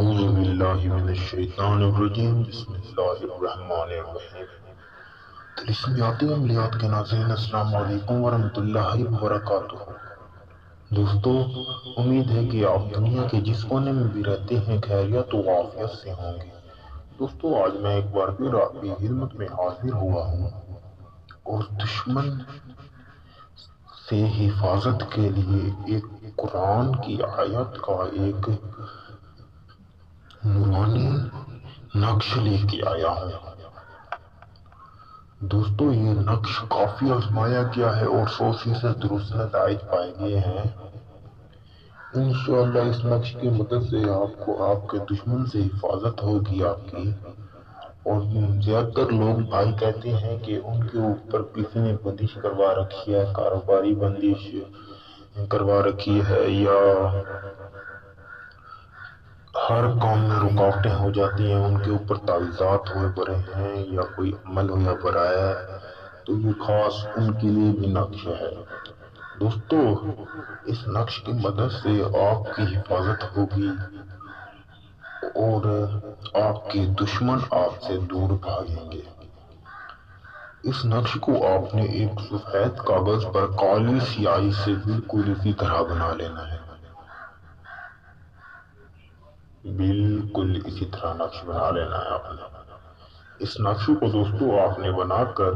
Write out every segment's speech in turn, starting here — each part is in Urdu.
اعوذ باللہ من الشیطان الرجیم بسم اللہ الرحمن الرحیم۔ تلسمیاتی عملیات کے ناظرین السلام علیکم ورحمۃ اللہ وبرکاتہ۔ دوستو، امید ہے کہ آپ دنیا کے جس کونے میں بھی رہتے ہیں خیریت و عافیت سے ہوں گے۔ دوستو، آج میں ایک بار پھر آپ کی خدمت میں حاضر ہوا ہوں اور دشمن سے حفاظت کے لیے ایک قرآن کی آیت کا ایک نورانی نقش لے کے آیا ہوں۔ دوستو، یہ نقش کافی آزمایا گیا ہے اور 100% درست نتائج پائے گئے ہیں۔ انشاءاللہ اس نقش کی مدد سے آپ کو آپ کے دشمن سے حفاظت ہوگی آپ کی۔ اور زیادہ تر لوگ بھائی کہتے ہیں کہ ان کے اوپر کسی نے بندش کروا رکھی ہے، کاروباری بندش کروا رکھی ہے، یا ہر کام میں رکاوٹیں ہو جاتی ہیں، ان کے اوپر تعویذات ہوئے پڑے ہیں یا کوئی عمل ہویا پڑا ہے، تو یہ خاص ان کے لیے بھی نقش ہے۔ دوستو، اس نقش کی مدد سے آپ کی حفاظت ہوگی اور آپ کے دشمن آپ سے دور بھاگیں گے۔ اس نقش کو آپ نے ایک سفید کاغذ پر کالی سیاہی سے بالکل اسی طرح بنا لینا ہے۔ بالکل اسی طرح نقش بنا لینا ہے آپ نے۔ اس نقش کو دوستو آپ نے بنا کر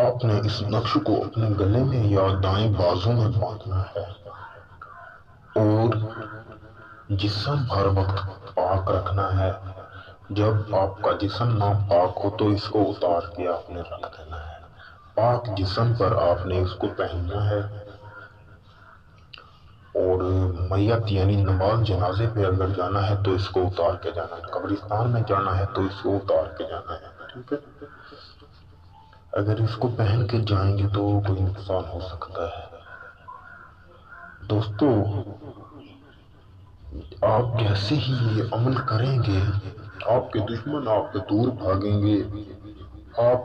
آپ نے اس نقش کو اپنے گلے میں یا دائیں بازو میں باندھنا ہے اور جسم ہر وقت پاک رکھنا ہے۔ جب آپ کا جسم ناپاک ہو تو اس کو اتار کے آپ نے رکھ دینا ہے۔ پاک جسم پر آپ نے اس کو پہننا ہے اور میت یعنی نماز جنازے پہ اگر جانا ہے تو اس کو اتار کے جانا ہے، قبرستان میں جانا ہے تو اس کو اتار کے جانا ہے، ٹھیک ہے؟ اگر اس کو پہن کے جائیں گے تو کوئی نقصان ہو سکتا ہے۔ دوستو، آپ جیسے ہی یہ عمل کریں گے آپ کے دشمن آپ سے دور بھاگیں گے، آپ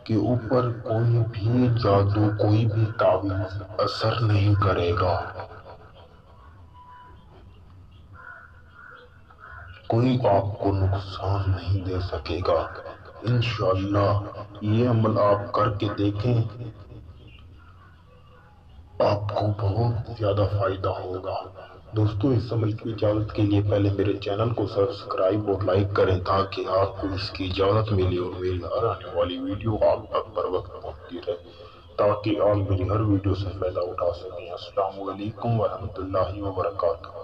کے اوپر کوئی بھی جادو، کوئی بھی تعویذ اثر نہیں کرے گا، کوئی آپ کو نقصان نہیں دے سکے گا۔ انشاءاللہ یہ عمل آپ کر کے دیکھیں، آپ کو بہت زیادہ فائدہ ہوگا۔ دوستو، اس عمل کی اجازت کے لیے پہلے میرے چینل کو سبسکرائب اور لائک کریں تاکہ آپ کو اس کی اجازت ملے اور میری ہر آنے والی ویڈیو آپ تک پر وقت پہنچتی رہے، تاکہ آپ میری ہر ویڈیو سے فائدہ اٹھا سکیں۔ السلام علیکم ورحمۃ اللہ وبرکاتہ۔